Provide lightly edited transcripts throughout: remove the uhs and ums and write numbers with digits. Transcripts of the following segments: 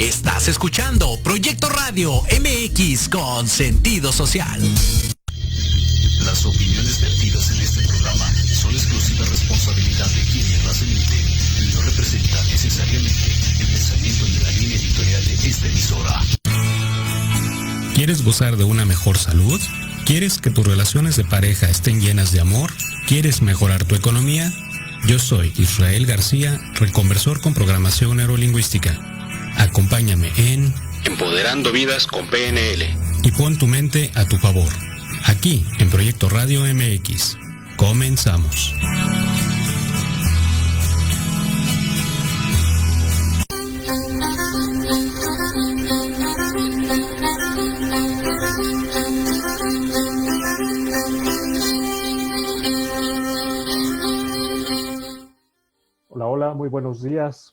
Estás escuchando Proyecto Radio MX con sentido social. Las opiniones vertidas en este programa son exclusiva responsabilidad de quienes las emiten y no representan necesariamente el pensamiento ni la línea editorial de esta emisora. ¿Quieres gozar de una mejor salud? ¿Quieres que tus relaciones de pareja estén llenas de amor? ¿Quieres mejorar tu economía? Yo soy Israel García, reconversor con programación neurolingüística. Acompáñame en Empoderando Vidas con PNL y pon tu mente a tu favor. Aquí en Proyecto Radio MX. Comenzamos. Hola, muy buenos días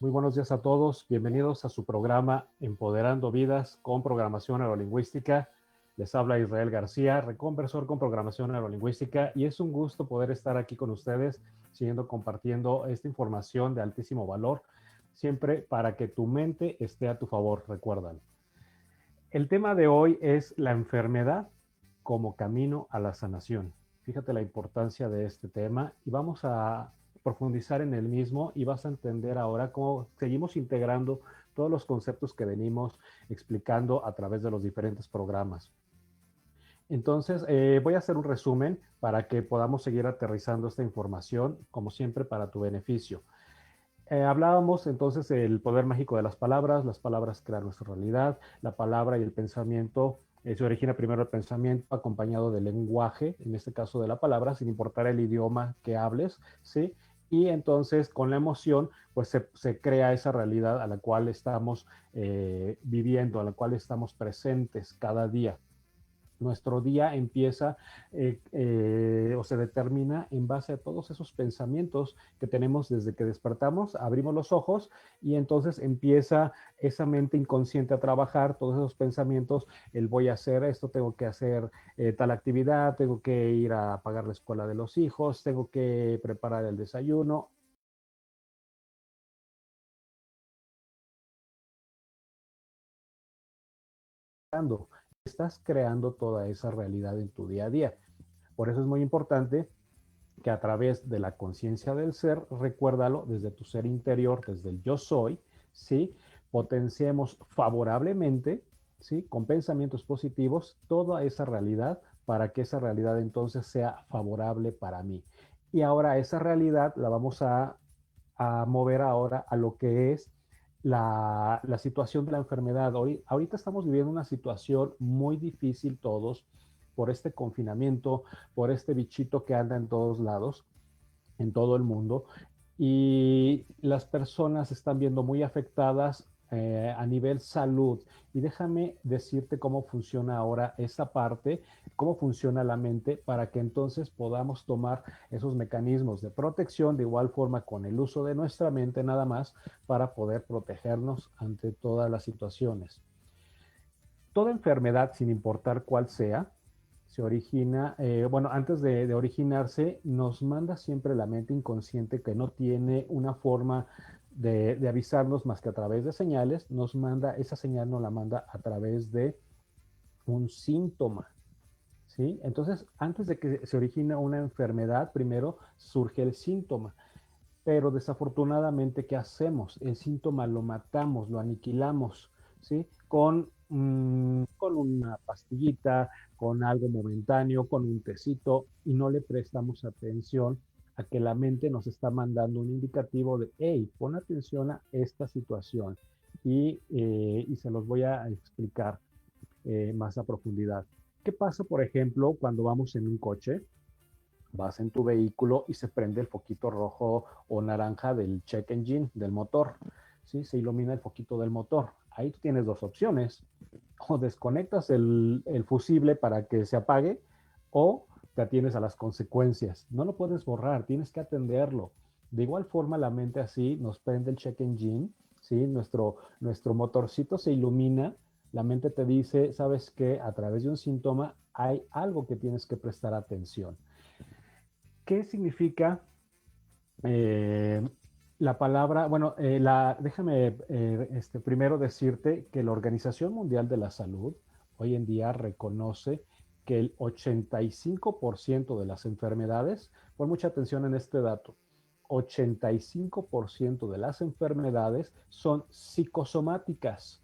a todos. Bienvenidos a su programa Empoderando Vidas con programación neurolingüística. Les habla Israel García, reconversor con programación neurolingüística, y es un gusto poder estar aquí con ustedes, siguiendo compartiendo esta información de altísimo valor, siempre para que tu mente esté a tu favor, recuerdan. El tema de hoy es la enfermedad como camino a la sanación. Fíjate la importancia de este tema y vamos a profundizar en el mismo y vas a entender ahora cómo seguimos integrando todos los conceptos que venimos explicando a través de los diferentes programas. Entonces, voy a hacer un resumen para que podamos seguir aterrizando esta información, como siempre, para tu beneficio. Hablábamos entonces del poder mágico de las palabras crean nuestra realidad, la palabra y el pensamiento, se origina primero el pensamiento acompañado del lenguaje, en este caso de la palabra, sin importar el idioma que hables, ¿sí? Y entonces con la emoción, pues se crea esa realidad a la cual estamos viviendo, a la cual estamos presentes cada día. Nuestro día empieza o se determina en base a todos esos pensamientos que tenemos desde que despertamos, abrimos los ojos y entonces empieza esa mente inconsciente a trabajar, todos esos pensamientos, el voy a hacer esto, tengo que hacer tal actividad, tengo que ir a pagar la escuela de los hijos, tengo que preparar el desayuno. Estás creando toda esa realidad en tu día a día. Por eso es muy importante que a través de la conciencia del ser, recuérdalo desde tu ser interior, desde el yo soy, ¿sí? Potenciemos favorablemente, ¿sí? Con pensamientos positivos, toda esa realidad para que esa realidad entonces sea favorable para mí. Y ahora esa realidad la vamos a mover ahora a lo que es la situación de la enfermedad. Ahorita estamos viviendo una situación muy difícil todos por este confinamiento, por este bichito que anda en todos lados, en todo el mundo, y las personas están viendo muy afectadas a nivel salud. Y déjame decirte cómo funciona ahora esa parte, cómo funciona la mente, para que entonces podamos tomar esos mecanismos de protección de igual forma con el uso de nuestra mente nada más para poder protegernos ante todas las situaciones. Toda enfermedad, sin importar cuál sea, se origina, antes de originarse, nos manda siempre la mente inconsciente, que no tiene una forma de avisarnos más que a través de señales, esa señal nos la manda a través de un síntoma, ¿sí? Entonces, antes de que se origine una enfermedad, primero surge el síntoma. Pero desafortunadamente, ¿qué hacemos? El síntoma lo matamos, lo aniquilamos, ¿sí? Con una pastillita, con algo momentáneo, con un tecito, y no le prestamos atención a que la mente nos está mandando un indicativo de, hey, pon atención a esta situación. Y se los voy a explicar más a profundidad. ¿Qué pasa, por ejemplo, cuando vamos en un coche? Vas en tu vehículo y se prende el foquito rojo o naranja del check engine, del motor, ¿sí? Se ilumina el foquito del motor. Ahí tú tienes dos opciones: o desconectas el fusible para que se apague, o te atienes a las consecuencias. No lo puedes borrar, tienes que atenderlo. De igual forma, la mente así nos prende el check engine, ¿sí? Nuestro motorcito se ilumina, la mente te dice, ¿sabes qué? A través de un síntoma hay algo que tienes que prestar atención. ¿Qué significa La palabra, bueno, déjame primero decirte que la Organización Mundial de la Salud hoy en día reconoce que el 85% de las enfermedades, pon mucha atención en este dato, 85% de las enfermedades son psicosomáticas,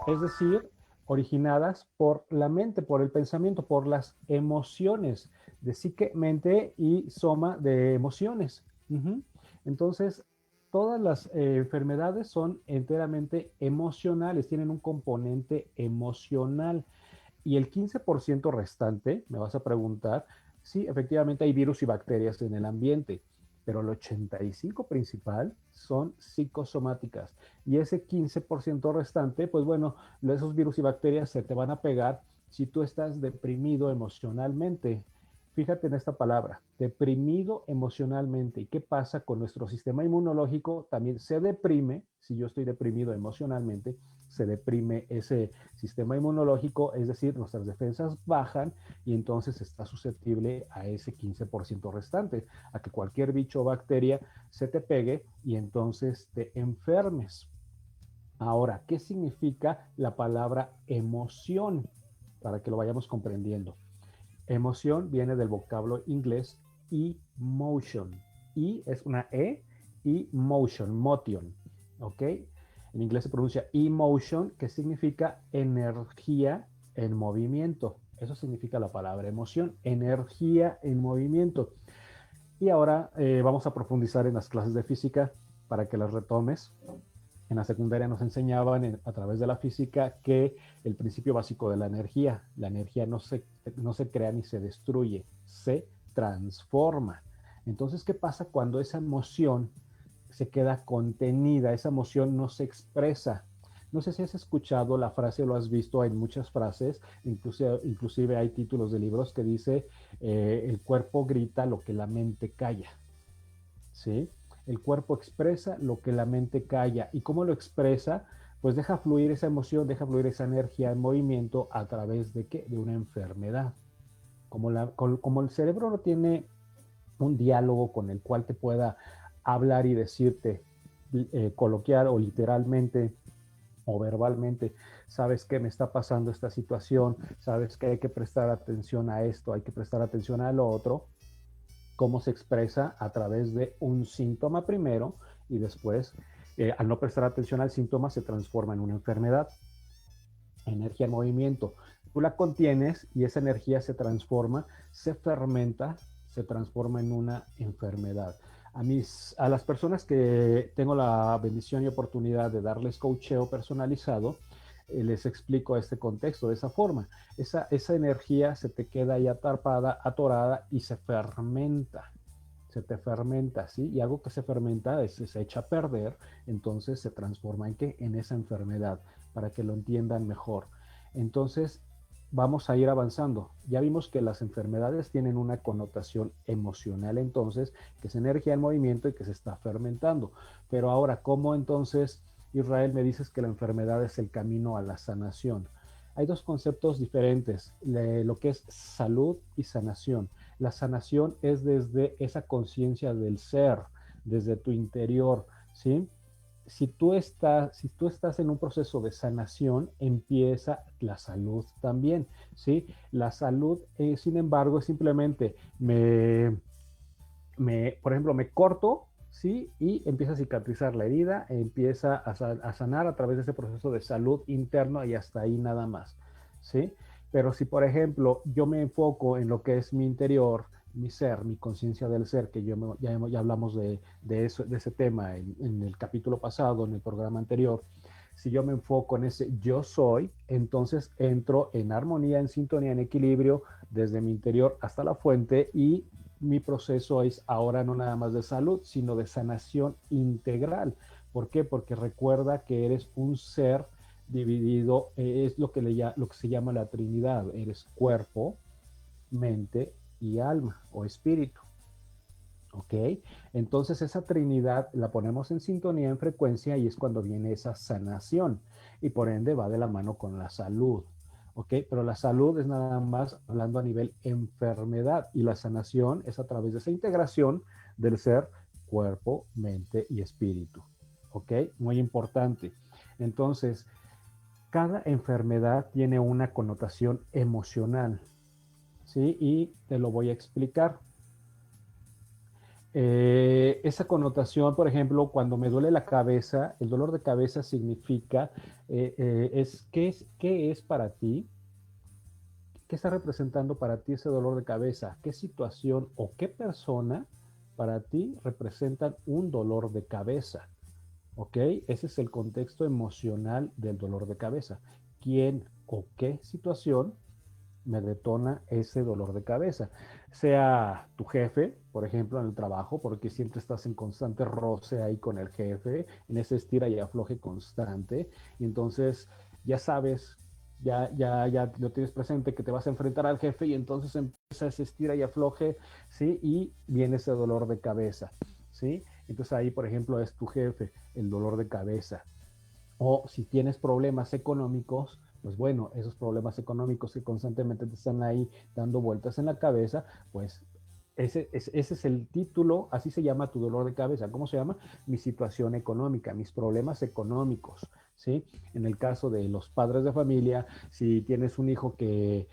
es decir, originadas por la mente, por el pensamiento, por las emociones, de psique, mente y soma de emociones. Uh-huh. Entonces, todas las enfermedades son enteramente emocionales, tienen un componente emocional. Y el 15% restante, me vas a preguntar, sí, efectivamente hay virus y bacterias en el ambiente, pero el 85% principal son psicosomáticas. Y ese 15% restante, pues bueno, esos virus y bacterias se te van a pegar si tú estás deprimido emocionalmente. Fíjate en esta palabra, deprimido emocionalmente. ¿Y qué pasa con nuestro sistema inmunológico? También se deprime, si yo estoy deprimido emocionalmente, se deprime ese sistema inmunológico, es decir, nuestras defensas bajan y entonces está susceptible a ese 15% restante, a que cualquier bicho o bacteria se te pegue y entonces te enfermes. Ahora, ¿qué significa la palabra emoción? Para que lo vayamos comprendiendo. Emoción viene del vocablo inglés emotion. E es una E y motion, ¿ok? En inglés se pronuncia emotion, que significa energía en movimiento. Eso significa la palabra emoción, energía en movimiento. Y ahora vamos a profundizar en las clases de física para que las retomes. En la secundaria nos enseñaban a través de la física que el principio básico de la energía no se crea ni se destruye, se transforma. Entonces, ¿qué pasa cuando esa emoción se queda contenida? Esa emoción no se expresa. No sé si has escuchado la frase o lo has visto en muchas frases, inclusive hay títulos de libros que dice, el cuerpo grita lo que la mente calla, ¿sí? El cuerpo expresa lo que la mente calla. ¿Y cómo lo expresa? Pues deja fluir esa emoción, deja fluir esa energía en movimiento a través de ¿qué? De una enfermedad. Como el cerebro no tiene un diálogo con el cual te pueda hablar y decirte, coloquial o literalmente o verbalmente, sabes que me está pasando esta situación, sabes que hay que prestar atención a esto, hay que prestar atención a lo otro. ¿Cómo se expresa? A través de un síntoma primero y después, al no prestar atención al síntoma, se transforma en una enfermedad. Energía en movimiento. Tú la contienes y esa energía se transforma, se fermenta, se transforma en una enfermedad. A las personas que tengo la bendición y oportunidad de darles coacheo personalizado, les explico este contexto de esa forma. Esa energía se te queda ahí atrapada, atorada y se fermenta. Se te fermenta, ¿sí? Y algo que se fermenta se echa a perder, entonces se transforma en ¿qué? En esa enfermedad, para que lo entiendan mejor. Entonces, vamos a ir avanzando. Ya vimos que las enfermedades tienen una connotación emocional, entonces, que es energía en movimiento y que se está fermentando. Pero ahora, ¿cómo entonces, Israel, me dices que la enfermedad es el camino a la sanación? Hay dos conceptos diferentes, lo que es salud y sanación. La sanación es desde esa conciencia del ser, desde tu interior, ¿sí? Si tú estás en un proceso de sanación, empieza la salud también, ¿sí? La salud, sin embargo, es simplemente, por ejemplo, me corto, ¿sí? Y empieza a cicatrizar la herida, empieza a sanar a través de ese proceso de salud interno y hasta ahí nada más, ¿sí? Pero si, por ejemplo, yo me enfoco en lo que es mi interior, mi ser, mi conciencia del ser, que ya hablamos de ese tema en el capítulo pasado, en el programa anterior, si yo me enfoco en ese yo soy, entonces entro en armonía, en sintonía, en equilibrio, desde mi interior hasta la fuente, y mi proceso es ahora no nada más de salud, sino de sanación integral. ¿Por qué? Porque recuerda que eres un ser dividido, es lo que se llama la Trinidad. Eres cuerpo, mente y alma o espíritu. ¿Ok? Entonces esa Trinidad la ponemos en sintonía, en frecuencia, y es cuando viene esa sanación. Y por ende va de la mano con la salud. ¿Ok? Pero la salud es nada más hablando a nivel enfermedad, y la sanación es a través de esa integración del ser cuerpo, mente y espíritu. ¿Ok? Muy importante. Entonces, cada enfermedad tiene una connotación emocional, ¿sí? Y te lo voy a explicar. Esa connotación, por ejemplo, cuando me duele la cabeza, el dolor de cabeza significa, ¿qué es para ti? ¿Qué está representando para ti ese dolor de cabeza? ¿Qué situación o qué persona para ti representan un dolor de cabeza? ¿Ok? Ese es el contexto emocional del dolor de cabeza. ¿Quién o qué situación me detona ese dolor de cabeza? Sea tu jefe, por ejemplo, en el trabajo, porque siempre estás en constante roce ahí con el jefe, en ese estira y afloje constante, y entonces ya sabes, ya lo tienes presente que te vas a enfrentar al jefe y entonces empieza ese estira y afloje, ¿sí? Y viene ese dolor de cabeza, ¿sí? Entonces ahí, por ejemplo, es tu jefe, el dolor de cabeza. O si tienes problemas económicos, pues bueno, esos problemas económicos que constantemente te están ahí dando vueltas en la cabeza, pues ese es el título, así se llama tu dolor de cabeza. ¿Cómo se llama? Mi situación económica, mis problemas económicos, ¿sí? En el caso de los padres de familia, si tienes un hijo que,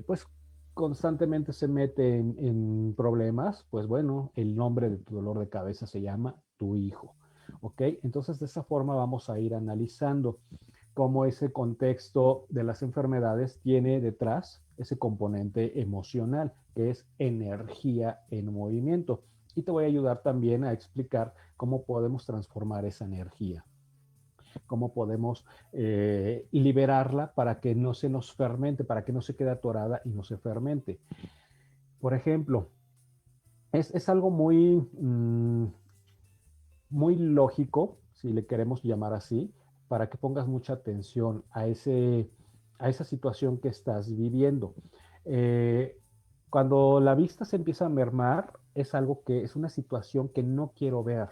pues, constantemente se mete en problemas, pues bueno, el nombre de tu dolor de cabeza se llama tu hijo. ¿Ok? Entonces, de esa forma vamos a ir analizando cómo ese contexto de las enfermedades tiene detrás ese componente emocional, que es energía en movimiento. Y te voy a ayudar también a explicar cómo podemos transformar esa energía, cómo podemos liberarla para que no se nos fermente, para que no se quede atorada y no se fermente. Por ejemplo, es algo muy lógico, si le queremos llamar así, para que pongas mucha atención a esa situación que estás viviendo. Eh, Cuando la vista se empieza a mermar, es algo que es una situación que no quiero ver.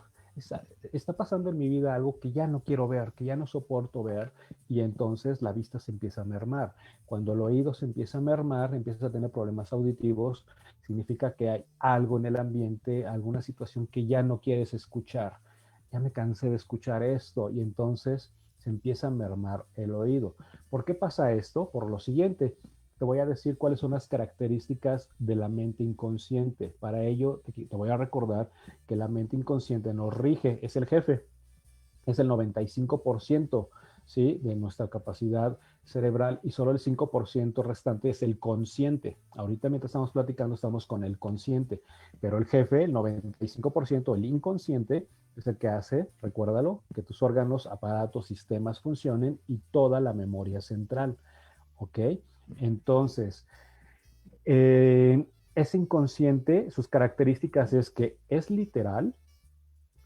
Está pasando en mi vida algo que ya no quiero ver, que ya no soporto ver, y entonces la vista se empieza a mermar. Cuando el oído se empieza a mermar, empiezas a tener problemas auditivos, significa que hay algo en el ambiente, alguna situación que ya no quieres escuchar. Ya me cansé de escuchar esto, y entonces se empieza a mermar el oído. ¿Por qué pasa esto? Por lo siguiente, te voy a decir cuáles son las características de la mente inconsciente. Para ello, te voy a recordar que la mente inconsciente nos rige, es el jefe, es el 95%, ¿sí? De nuestra capacidad cerebral, y solo el 5% restante es el consciente. Ahorita mientras estamos platicando estamos con el consciente, pero el jefe, el 95%, el inconsciente, es el que hace, recuérdalo, que tus órganos, aparatos, sistemas funcionen y toda la memoria central. ¿Ok? Entonces, ese inconsciente, sus características es que es literal,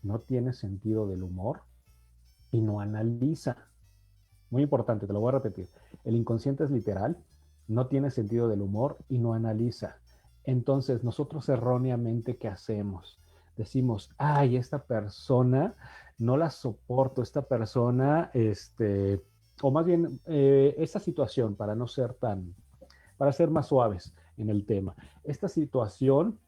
no tiene sentido del humor y no analiza. Muy importante, te lo voy a repetir. El inconsciente es literal, no tiene sentido del humor y no analiza. Entonces, nosotros erróneamente, ¿qué hacemos? Decimos, ay, esta persona no la soporto, esta persona, o más bien, esta situación, para ser más suaves en el tema. Esta situación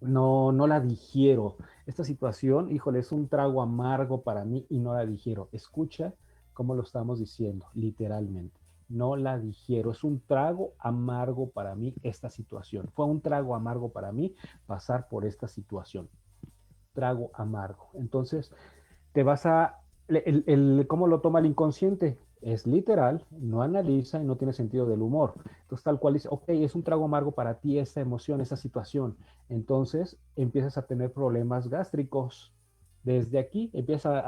no la digiero. Esta situación, híjole, es un trago amargo para mí y no la digiero. Escucha cómo lo estamos diciendo, literalmente. No la digiero. Es un trago amargo para mí esta situación. Fue un trago amargo para mí pasar por esta situación. Trago amargo. Entonces, te vas a... ¿Cómo lo toma el inconsciente? Es literal, no analiza y no tiene sentido del humor. Entonces, tal cual dice, ok, es un trago amargo para ti esta emoción, esta situación. Entonces, empiezas a tener problemas gástricos. Desde aquí, empiezas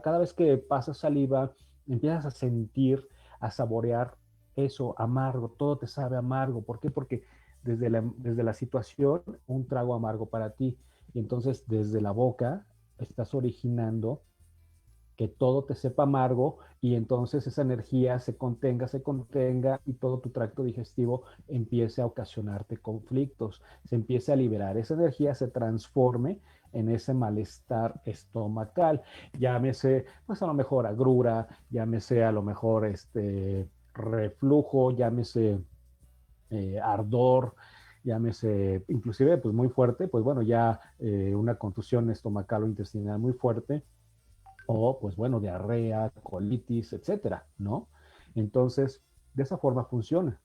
cada vez que pasas saliva, empiezas a sentir, a saborear eso amargo, todo te sabe amargo. ¿Por qué? Porque desde la situación, un trago amargo para ti. Y entonces, desde la boca, estás originando que todo te sepa amargo, y entonces esa energía se contenga y todo tu tracto digestivo empiece a ocasionarte conflictos, se empiece a liberar esa energía, se transforme en ese malestar estomacal, llámese pues a lo mejor agrura, llámese a lo mejor reflujo, llámese ardor, llámese inclusive pues muy fuerte, pues bueno, ya una contusión estomacal o intestinal muy fuerte, o pues bueno, diarrea, colitis, etcétera, ¿no? Entonces, de esa forma funciona.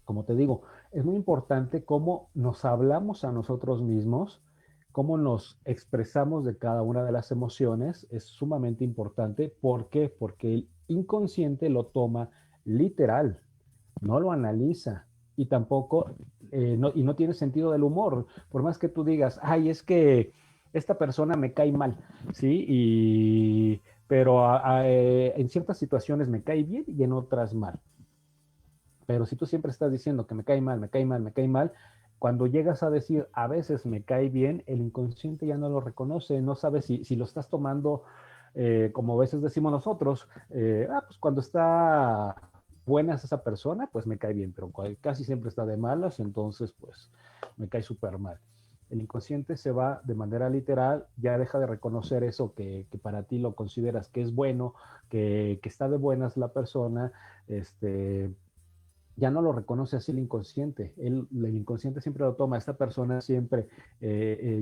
Como te digo, es muy importante cómo nos hablamos a nosotros mismos, cómo nos expresamos de cada una de las emociones, es sumamente importante. ¿Por qué? Porque el inconsciente lo toma literal, no lo analiza y tampoco, no tiene sentido del humor. Por más que tú digas, ay, es que esta persona me cae mal, ¿sí? Pero en ciertas situaciones me cae bien y en otras mal. Pero si tú siempre estás diciendo que me cae mal, me cae mal, me cae mal, cuando llegas a decir a veces me cae bien, el inconsciente ya no lo reconoce, no sabe si lo estás tomando como a veces decimos nosotros, pues cuando está buena esa persona, pues me cae bien, pero casi siempre está de malas, entonces pues me cae súper mal. El inconsciente se va de manera literal, ya deja de reconocer eso que para ti lo consideras que es bueno, que está de buenas la persona, ya no lo reconoce así el inconsciente. El inconsciente siempre lo toma. Esta persona siempre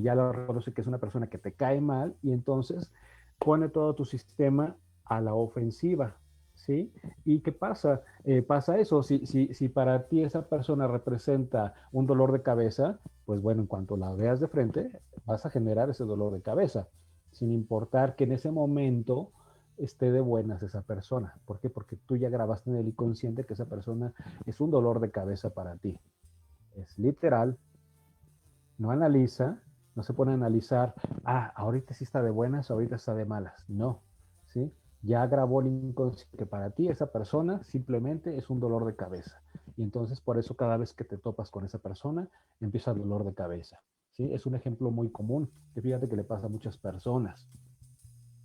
ya lo reconoce que es una persona que te cae mal y entonces pone todo tu sistema a la ofensiva. ¿Sí? ¿Y qué pasa? Pasa eso. Si para ti esa persona representa un dolor de cabeza, pues bueno, en cuanto la veas de frente, vas a generar ese dolor de cabeza, sin importar que en ese momento esté de buenas esa persona. ¿Por qué? Porque tú ya grabaste en el inconsciente que esa persona es un dolor de cabeza para ti. Es literal, no analiza, no se pone a analizar, ahorita sí está de buenas, ahorita está de malas. No, ¿sí? Ya grabó el inconsciente que para ti esa persona simplemente es un dolor de cabeza. Y entonces por eso cada vez que te topas con esa persona empieza el dolor de cabeza. ¿Sí? Es un ejemplo muy común, que fíjate que le pasa a muchas personas.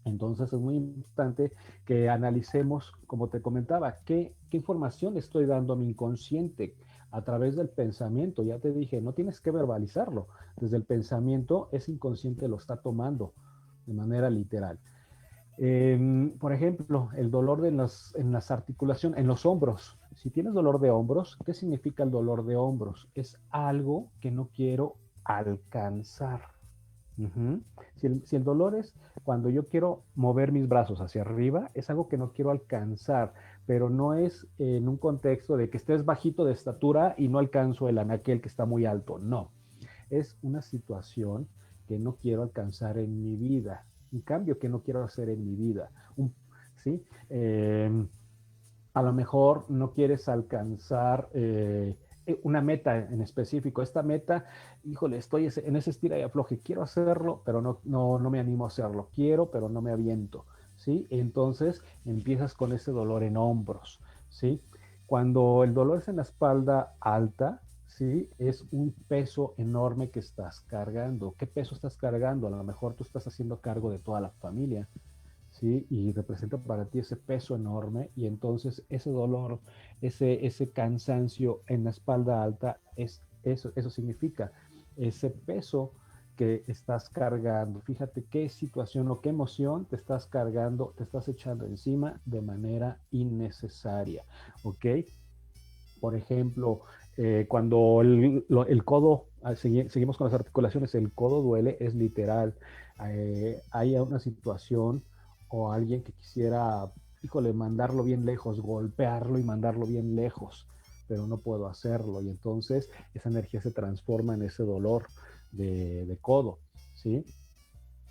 Entonces es muy importante que analicemos, como te comentaba, qué información le estoy dando a mi inconsciente a través del pensamiento. Ya te dije, no tienes que verbalizarlo. Desde el pensamiento, ese inconsciente lo está tomando de manera literal. Por ejemplo, el dolor en las articulaciones, en los hombros. Si tienes dolor de hombros, ¿qué significa el dolor de hombros? Es algo que no quiero alcanzar. Uh-huh. Si el dolor es cuando yo quiero mover mis brazos hacia arriba, es algo que no quiero alcanzar, pero no es en un contexto de que estés bajito de estatura y no alcanzo el anaquel que está muy alto. No, es una situación que no quiero alcanzar en mi vida, un cambio que no quiero hacer en mi vida. ¿Sí? A lo mejor no quieres alcanzar una meta en específico. Esta meta, híjole, estoy en ese estira y afloje, quiero hacerlo, pero no me animo a hacerlo. Quiero, pero no me aviento, ¿sí? Entonces empiezas con ese dolor en hombros, ¿sí? Cuando el dolor es en la espalda alta, ¿sí? Es un peso enorme que estás cargando. ¿Qué peso estás cargando? A lo mejor tú estás haciendo cargo de toda la familia, ¿sí? Y representa para ti ese peso enorme y entonces ese dolor, ese cansancio en la espalda alta, eso significa ese peso que estás cargando. Fíjate qué situación o qué emoción te estás cargando, te estás echando encima de manera innecesaria, ¿ok? Por ejemplo, cuando el codo, seguimos con las articulaciones, el codo duele, es literal. Hay una situación o alguien que quisiera, híjole, mandarlo bien lejos, golpearlo y mandarlo bien lejos, pero no puedo hacerlo. Y entonces esa energía se transforma en ese dolor de codo, ¿sí?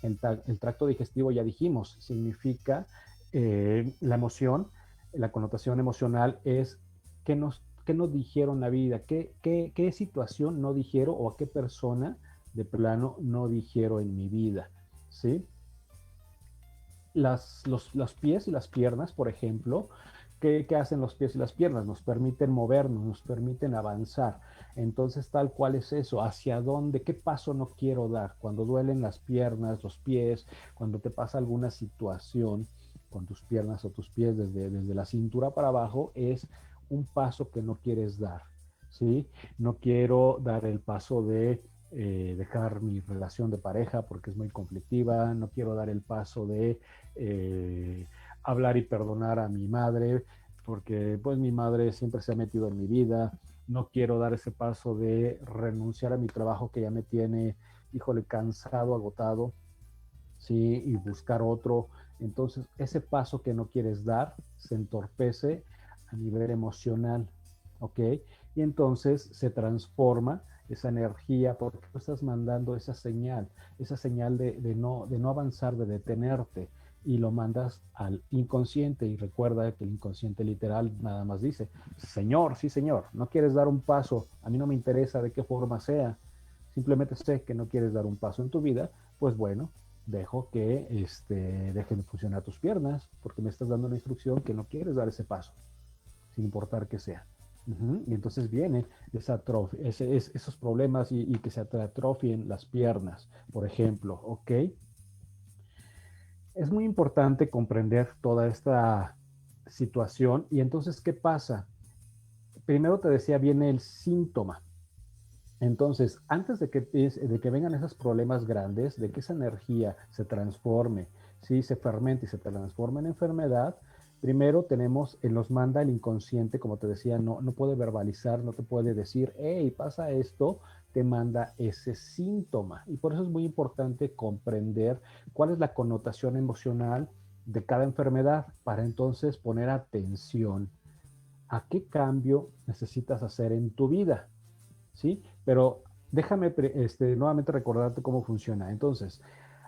El tracto digestivo, ya dijimos, significa la emoción, la connotación emocional es qué nos dijeron la vida, qué situación no dijeron o a qué persona de plano no dijeron en mi vida, ¿sí? Los pies y las piernas, por ejemplo, ¿qué hacen los pies y las piernas? Nos permiten movernos, nos permiten avanzar. Entonces, tal cual es eso, hacia dónde, qué paso no quiero dar. Cuando duelen las piernas, los pies, cuando te pasa alguna situación con tus piernas o tus pies desde la cintura para abajo, es un paso que no quieres dar, ¿sí? No quiero dar el paso de dejar mi relación de pareja porque es muy conflictiva, no quiero dar el paso de hablar y perdonar a mi madre porque pues mi madre siempre se ha metido en mi vida, no quiero dar ese paso de renunciar a mi trabajo que ya me tiene, híjole, cansado, agotado, ¿sí? Y buscar otro. Entonces, ese paso que no quieres dar se entorpece a nivel emocional, ¿ok? Y entonces se transforma esa energía porque tú estás mandando esa señal de no avanzar, de detenerte, y lo mandas al inconsciente. Y recuerda que el inconsciente literal nada más dice, señor, sí señor, no quieres dar un paso, a mí no me interesa de qué forma sea, simplemente sé que no quieres dar un paso en tu vida, pues bueno, dejo que dejen de funcionar tus piernas, porque me estás dando una instrucción que no quieres dar ese paso, sin importar que sea. Y entonces viene esa esos problemas y que se atrofien las piernas, por ejemplo, ¿ok? Es muy importante comprender toda esta situación. Y entonces, ¿qué pasa? Primero te decía, viene el síntoma. Entonces, antes de que vengan esos problemas grandes, de que esa energía se transforme, ¿sí? Se fermente y se transforme en enfermedad, primero tenemos, nos manda el inconsciente, como te decía, no puede verbalizar, no te puede decir, hey, pasa esto, te manda ese síntoma. Y por eso es muy importante comprender cuál es la connotación emocional de cada enfermedad para entonces poner atención a qué cambio necesitas hacer en tu vida. ¿Sí? Pero déjame nuevamente recordarte cómo funciona. Entonces,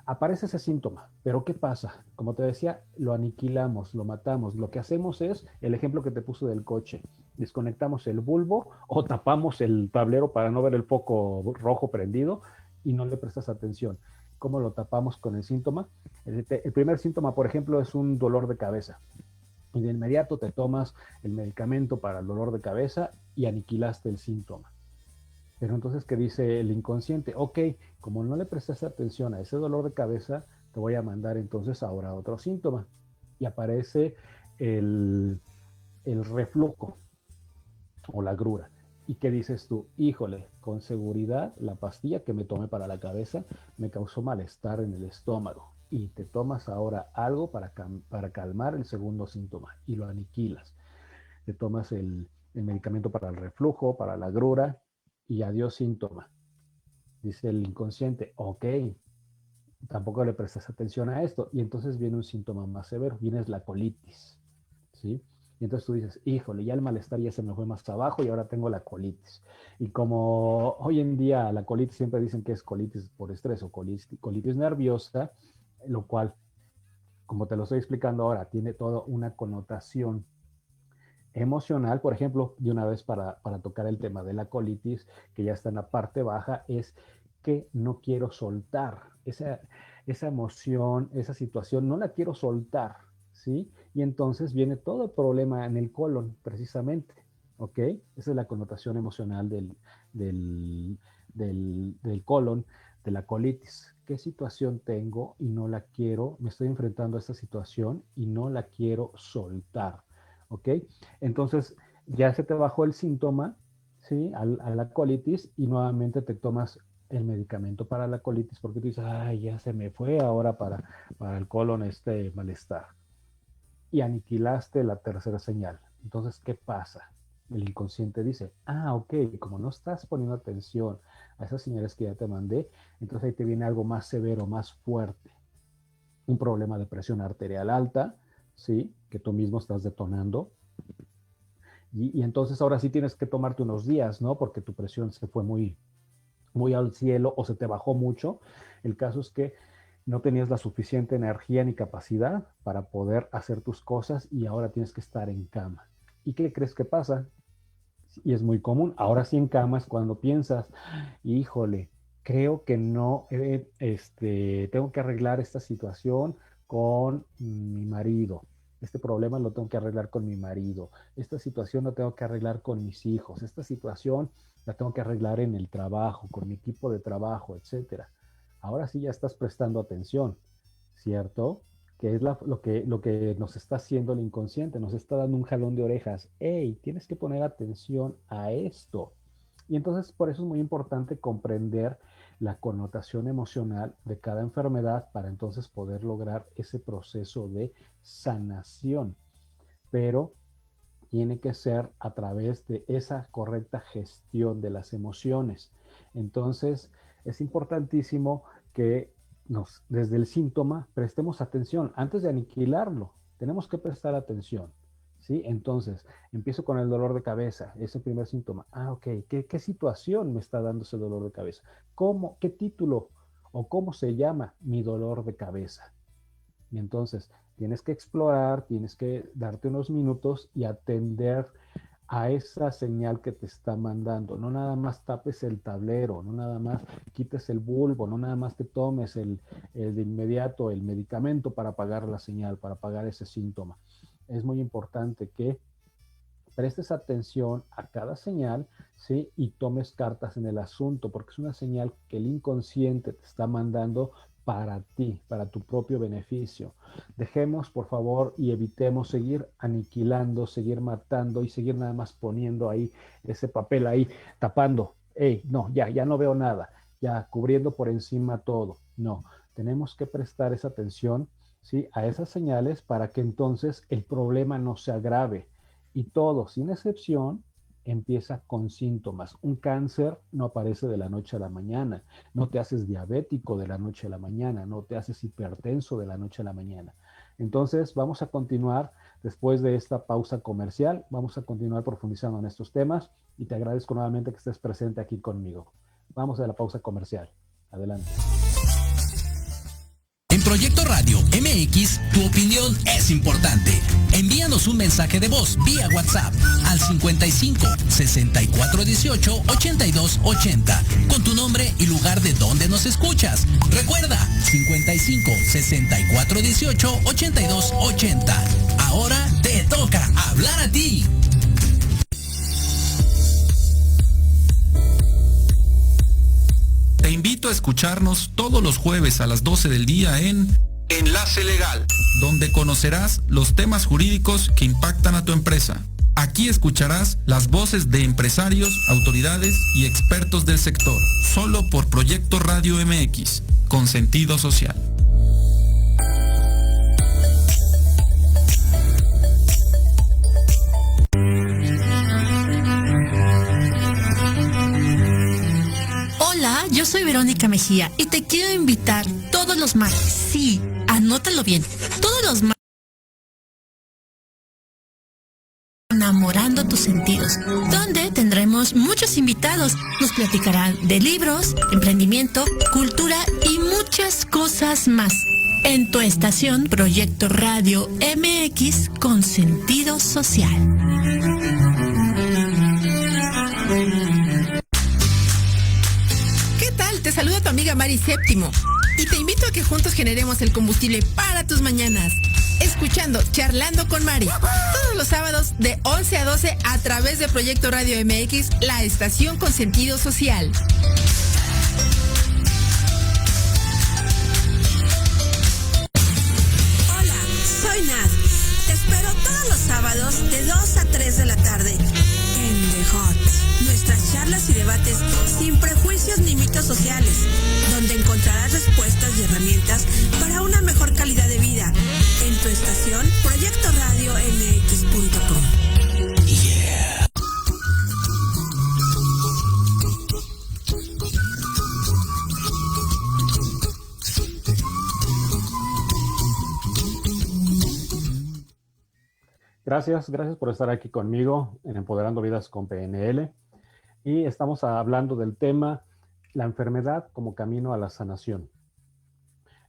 aparece ese síntoma, pero ¿qué pasa? Como te decía, lo aniquilamos, lo matamos. Lo que hacemos es, el ejemplo que te puse del coche, desconectamos el bulbo o tapamos el tablero para no ver el foco rojo prendido y no le prestas atención. ¿Cómo lo tapamos con el síntoma? El primer síntoma, por ejemplo, es un dolor de cabeza. Y de inmediato te tomas el medicamento para el dolor de cabeza y aniquilaste el síntoma. Pero entonces, ¿qué dice el inconsciente? Ok, como no le prestas atención a ese dolor de cabeza, te voy a mandar entonces ahora otro síntoma. Y aparece el, el reflujo o la grura. ¿Y qué dices tú? Híjole, con seguridad la pastilla que me tomé para la cabeza me causó malestar en el estómago. Y te tomas ahora algo para calmar el segundo síntoma y lo aniquilas. Te tomas el medicamento para el reflujo, para la grura, y adiós síntoma. Dice el inconsciente, ok, tampoco le prestas atención a esto. Y entonces viene un síntoma más severo, viene la colitis, ¿sí? Y entonces tú dices, híjole, ya el malestar ya se me fue más abajo y ahora tengo la colitis. Y como hoy en día la colitis siempre dicen que es colitis por estrés o colitis nerviosa, lo cual, como te lo estoy explicando ahora, tiene toda una connotación emocional. Por ejemplo, de una vez para tocar el tema de la colitis, que ya está en la parte baja, es que no quiero soltar esa emoción, esa situación, no la quiero soltar, ¿sí? Y entonces viene todo el problema en el colon, precisamente, ¿ok? Esa es la connotación emocional del, del colon, de la colitis. ¿Qué situación tengo y no la quiero? Me estoy enfrentando a esta situación y no la quiero soltar, ¿ok? Entonces, ya se te bajó el síntoma, ¿sí? A la colitis y nuevamente te tomas el medicamento para la colitis porque tú dices, ay, ya se me fue ahora para el colon este malestar. Y aniquilaste la tercera señal. Entonces, ¿qué pasa? El inconsciente dice, ah, ok, como no estás poniendo atención a esas señales que ya te mandé, entonces ahí te viene algo más severo, más fuerte. Un problema de presión arterial alta, ¿sí? Que tú mismo estás detonando, y entonces ahora sí tienes que tomarte unos días, ¿no? Porque tu presión se fue muy al cielo o se te bajó mucho. El caso es que no tenías la suficiente energía ni capacidad para poder hacer tus cosas y ahora tienes que estar en cama. ¿Y qué crees que pasa? Y es muy común. Ahora sí en cama es cuando piensas, híjole, creo que no, tengo que arreglar esta situación con mi marido. Este problema lo tengo que arreglar con mi marido. Esta situación la tengo que arreglar con mis hijos. Esta situación la tengo que arreglar en el trabajo, con mi equipo de trabajo, etcétera. Ahora sí ya estás prestando atención, ¿cierto? Que es lo que nos está haciendo el inconsciente, nos está dando un jalón de orejas. Hey, tienes que poner atención a esto. Y entonces por eso es muy importante comprender la connotación emocional de cada enfermedad para entonces poder lograr ese proceso de sanación. Pero tiene que ser a través de esa correcta gestión de las emociones. Entonces, es importantísimo que desde el síntoma prestemos atención. Antes de aniquilarlo, tenemos que prestar atención. ¿Sí? Entonces, empiezo con el dolor de cabeza, ese primer síntoma. Ok, ¿qué situación me está dando ese dolor de cabeza? ¿Qué título o cómo se llama mi dolor de cabeza? Y entonces, tienes que explorar, tienes que darte unos minutos y atender a esa señal que te está mandando. No nada más tapes el tablero, no nada más quites el bulbo, no nada más te tomes de inmediato el medicamento para apagar la señal, para apagar ese síntoma. Es muy importante que prestes atención a cada señal, ¿sí? Y tomes cartas en el asunto, porque es una señal que el inconsciente te está mandando para ti, para tu propio beneficio. Dejemos, por favor, y evitemos seguir aniquilando, seguir matando y seguir nada más poniendo ahí ese papel ahí, tapando. No, ya no veo nada, ya cubriendo por encima todo. No, tenemos que prestar esa atención, ¿sí? A esas señales para que entonces el problema no se agrave. Y todo, sin excepción, empieza con síntomas. Un cáncer no aparece de la noche a la mañana. No te haces diabético de la noche a la mañana. No te haces hipertenso de la noche a la mañana. Entonces, vamos a continuar después de esta pausa comercial. Vamos a continuar profundizando en estos temas y te agradezco nuevamente que estés presente aquí conmigo. Vamos a la pausa comercial. Adelante. En Proyecto Radio MX, tu opinión es importante. Envíanos un mensaje de voz vía WhatsApp al 55 64 18 82 80 con tu nombre y lugar de donde nos escuchas. Recuerda, 55 64 18 82 80. Ahora te toca hablar a ti. Te invito a escucharnos todos los jueves a las 12 del día en Enlace Legal, donde conocerás los temas jurídicos que impactan a tu empresa. Aquí escucharás las voces de empresarios, autoridades y expertos del sector, solo por Proyecto Radio MX, con sentido social. Yo soy Verónica Mejía y te quiero invitar todos los martes, sí, anótalo bien, todos los martes, enamorando tus sentidos, donde tendremos muchos invitados, nos platicarán de libros, emprendimiento, cultura y muchas cosas más. En tu estación Proyecto Radio MX con sentido social. Te saluda tu amiga Mari Séptimo y te invito a que juntos generemos el combustible para tus mañanas, escuchando Charlando con Mari, todos los sábados de 11 a 12 a través de Proyecto Radio MX, la estación con sentido social. Hola, soy Nad. Te espero todos los sábados de 2 a 3 de la tarde en The Hot. Nuestras charlas y debates sin prejuicios ni mitos sociales, donde encontrarás respuestas y herramientas para una mejor calidad de vida. En tu estación, proyectoradiomx.com. Yeah. Gracias por estar aquí conmigo en Empoderando Vidas con PNL. Y estamos hablando del tema, la enfermedad como camino a la sanación.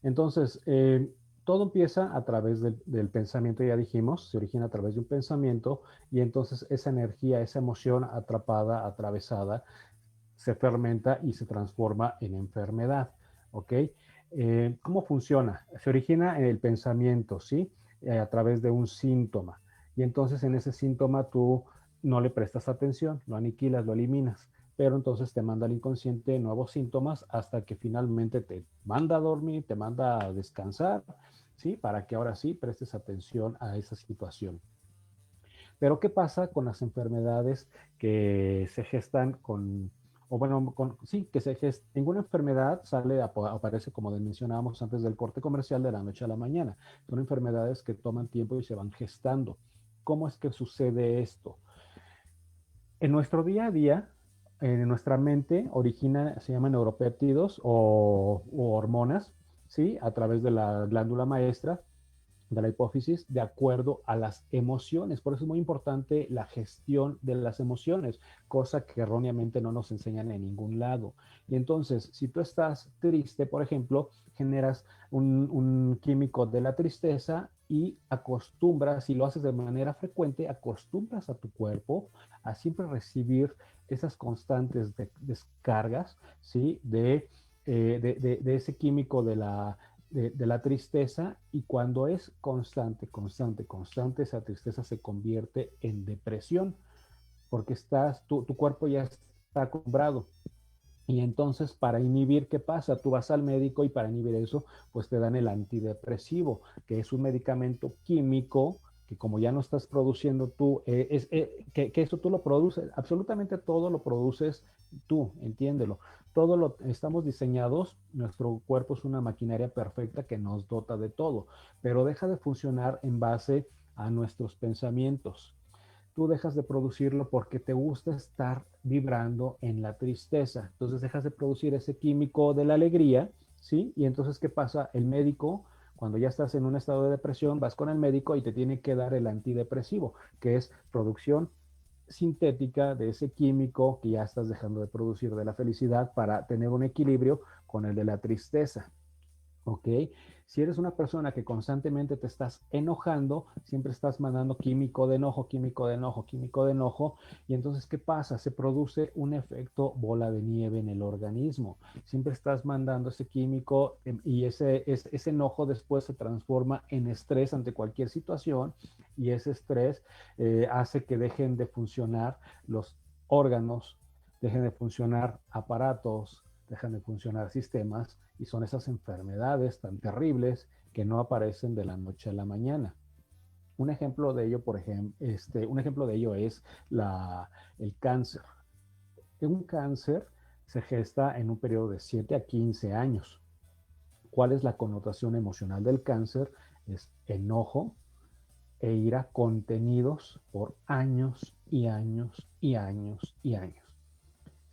Entonces, todo empieza a través del pensamiento, ya dijimos, se origina a través de un pensamiento y entonces esa energía, esa emoción atrapada, atravesada, se fermenta y se transforma en enfermedad, ¿ok? ¿Cómo funciona? Se origina en el pensamiento, ¿sí? A través de un síntoma. Y entonces en ese síntoma tú no le prestas atención, lo aniquilas, lo eliminas, pero entonces te manda al inconsciente nuevos síntomas hasta que finalmente te manda a dormir, te manda a descansar, ¿sí? Para que ahora sí prestes atención a esa situación. Pero ¿qué pasa con las enfermedades que se gestan ninguna enfermedad aparece como mencionábamos antes del corte comercial de la noche a la mañana. Son enfermedades que toman tiempo y se van gestando. ¿Cómo es que sucede esto? En nuestro día a día, en nuestra mente se llaman neuropéptidos o hormonas, ¿sí? A través de la glándula maestra, de la hipófisis, de acuerdo a las emociones. Por eso es muy importante la gestión de las emociones, cosa que erróneamente no nos enseñan en ningún lado. Y entonces, si tú estás triste, por ejemplo, generas un químico de la tristeza y acostumbras, si lo haces de manera frecuente, acostumbras a tu cuerpo a siempre recibir esas constantes descargas, ¿sí? De ese químico de la tristeza, y cuando es constante, esa tristeza se convierte en depresión, porque tu cuerpo ya está acostumbrado. Y entonces, para inhibir, ¿qué pasa? Tú vas al médico y para inhibir eso, pues te dan el antidepresivo, que es un medicamento químico que, como ya no estás produciendo tú, que eso tú lo produces, absolutamente todo lo produces tú, entiéndelo. Estamos diseñados, nuestro cuerpo es una maquinaria perfecta que nos dota de todo, pero deja de funcionar en base a nuestros pensamientos. Tú dejas de producirlo porque te gusta estar vibrando en la tristeza. Entonces dejas de producir ese químico de la alegría, ¿sí? Y entonces, ¿qué pasa? El médico, cuando ya estás en un estado de depresión, vas con el médico y te tiene que dar el antidepresivo, que es producción sintética de ese químico que ya estás dejando de producir de la felicidad para tener un equilibrio con el de la tristeza. ¿Ok? Si eres una persona que constantemente te estás enojando, siempre estás mandando químico de enojo, químico de enojo, químico de enojo, y entonces, ¿qué pasa? Se produce un efecto bola de nieve en el organismo. Siempre estás mandando ese químico y ese enojo después se transforma en estrés ante cualquier situación, y ese estrés hace que dejen de funcionar los órganos, dejen de funcionar aparatos, dejan de funcionar sistemas, y son esas enfermedades tan terribles que no aparecen de la noche a la mañana. Un ejemplo de ello, es el cáncer. Un cáncer se gesta en un periodo de 7 a 15 años. ¿Cuál es la connotación emocional del cáncer? Es enojo e ira contenidos por años y años y años y años.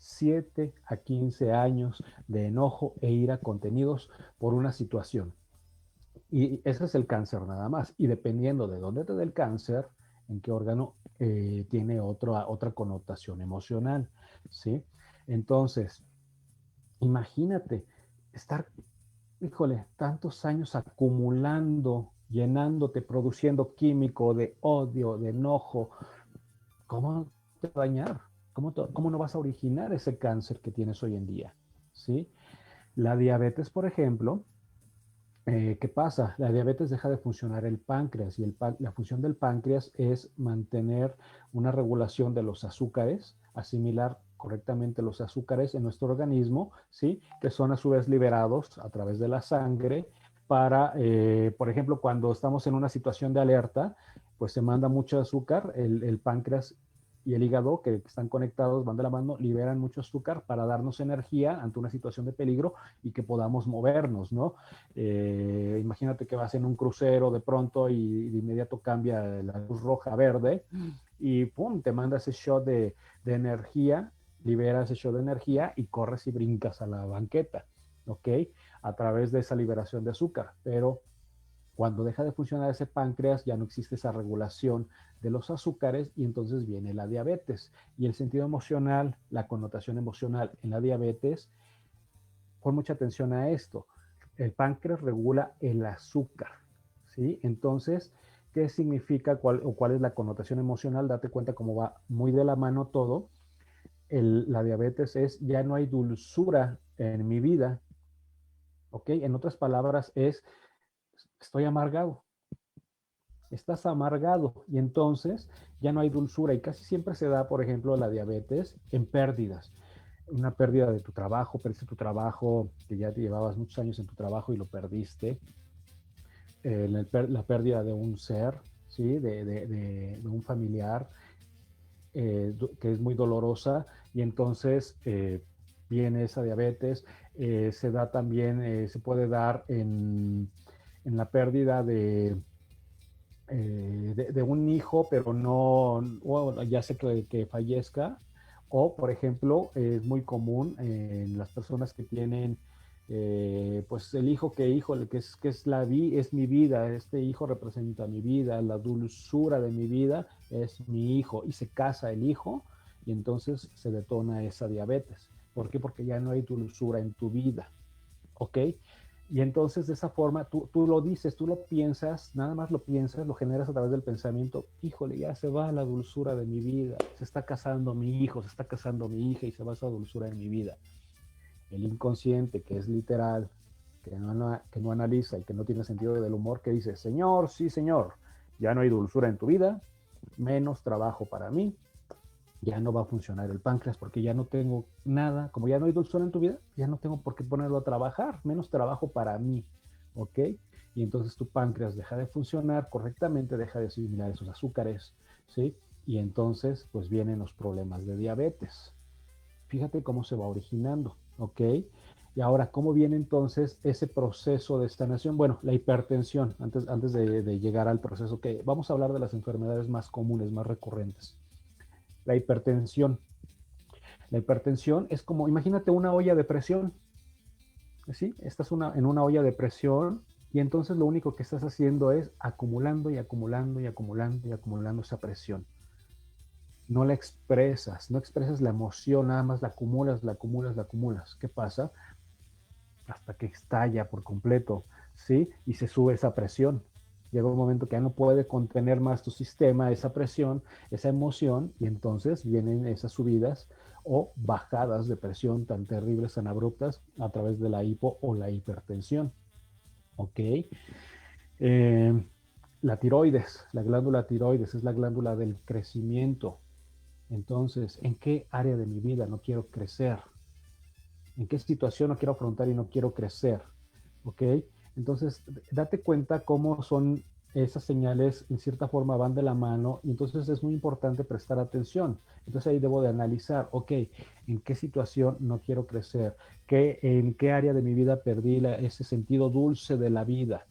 7 a 15 años de enojo e ira contenidos por una situación. Y ese es el cáncer nada más. Y dependiendo de dónde te dé el cáncer, en qué órgano, tiene otra connotación emocional, ¿sí? Entonces, imagínate estar, tantos años acumulando, llenándote, produciendo químico de odio, de enojo. ¿Cómo te va a dañar? ¿Cómo no vas a originar ese cáncer que tienes hoy en día? ¿Sí? La diabetes, por ejemplo, ¿qué pasa? La diabetes deja de funcionar el páncreas, y la función del páncreas es mantener una regulación de los azúcares, asimilar correctamente los azúcares en nuestro organismo, ¿sí? Que son a su vez liberados a través de la sangre para, por ejemplo, cuando estamos en una situación de alerta, pues se manda mucho azúcar, el páncreas y el hígado, que están conectados, van de la mano, liberan mucho azúcar para darnos energía ante una situación de peligro y que podamos movernos, ¿no? Imagínate que vas en un crucero de pronto y de inmediato cambia la luz roja a verde y ¡pum! Te manda ese shot de energía, libera ese shot de energía y corres y brincas a la banqueta, ¿ok? A través de esa liberación de azúcar. Pero cuando deja de funcionar ese páncreas, ya no existe esa regulación de los azúcares y entonces viene la diabetes. Y el sentido emocional, la connotación emocional en la diabetes, pon mucha atención a esto. El páncreas regula el azúcar, ¿sí? Entonces, ¿qué significa cuál es la connotación emocional? Date cuenta cómo va muy de la mano todo. La diabetes es, ya no hay dulzura en mi vida, ¿ok? En otras palabras es, estoy amargado. Estás amargado y entonces ya no hay dulzura, y casi siempre se da, por ejemplo, la diabetes en pérdidas. Una pérdida de tu trabajo, perdiste tu trabajo, que ya te llevabas muchos años en tu trabajo y lo perdiste. La pérdida de un ser, ¿sí? De un familiar, que es muy dolorosa, y entonces viene esa diabetes. Se da también, se puede dar en la pérdida de de un hijo, pero no, o ya sé que fallezca, o por ejemplo, es muy común en las personas que tienen, pues el hijo híjole, es mi vida, este hijo representa mi vida, la dulzura de mi vida es mi hijo, y se casa el hijo, y entonces se detona esa diabetes. ¿Por qué? Porque ya no hay dulzura en tu vida, ¿ok? Y entonces de esa forma tú lo dices, tú lo piensas, nada más lo piensas, lo generas a través del pensamiento, híjole, ya se va la dulzura de mi vida, se está casando mi hijo, se está casando mi hija y se va esa dulzura de mi vida. El inconsciente, que es literal, que no analiza y que no tiene sentido del humor, que dice, señor, sí señor, ya no hay dulzura en tu vida, menos trabajo para mí, ya no va a funcionar el páncreas porque ya no tengo nada, como ya no hay dulzura en tu vida, ya no tengo por qué ponerlo a trabajar, menos trabajo para mí, ¿ok? Y entonces tu páncreas deja de funcionar correctamente, deja de asimilar esos azúcares, ¿sí? Y entonces pues vienen los problemas de diabetes. Fíjate cómo se va originando, ¿ok? Y ahora, ¿cómo viene entonces ese proceso de sanación? Bueno, la hipertensión, antes de llegar al proceso, que vamos a hablar de las enfermedades más comunes, más recurrentes. La hipertensión. La hipertensión es como, imagínate una olla de presión, ¿sí? Estás en una olla de presión y entonces lo único que estás haciendo es acumulando y acumulando y acumulando y acumulando esa presión. No la expresas, no expresas la emoción, nada más la acumulas, la acumulas, la acumulas. ¿Qué pasa? Hasta que estalla por completo, ¿sí? Y se sube esa presión. Llega un momento que ya no puede contener más tu sistema esa presión, esa emoción, y entonces vienen esas subidas o bajadas de presión tan terribles, tan abruptas, a través de la hipo o la hipertensión. ¿Ok? La tiroides, la glándula tiroides es la glándula del crecimiento. Entonces, ¿en qué área de mi vida no quiero crecer? ¿En qué situación no quiero afrontar y no quiero crecer? ¿Ok? Entonces, date cuenta cómo son esas señales, en cierta forma van de la mano, y entonces es muy importante prestar atención. Entonces ahí debo de analizar, ok, ¿en qué situación no quiero crecer? ¿En qué área de mi vida perdí ese sentido dulce de la vida?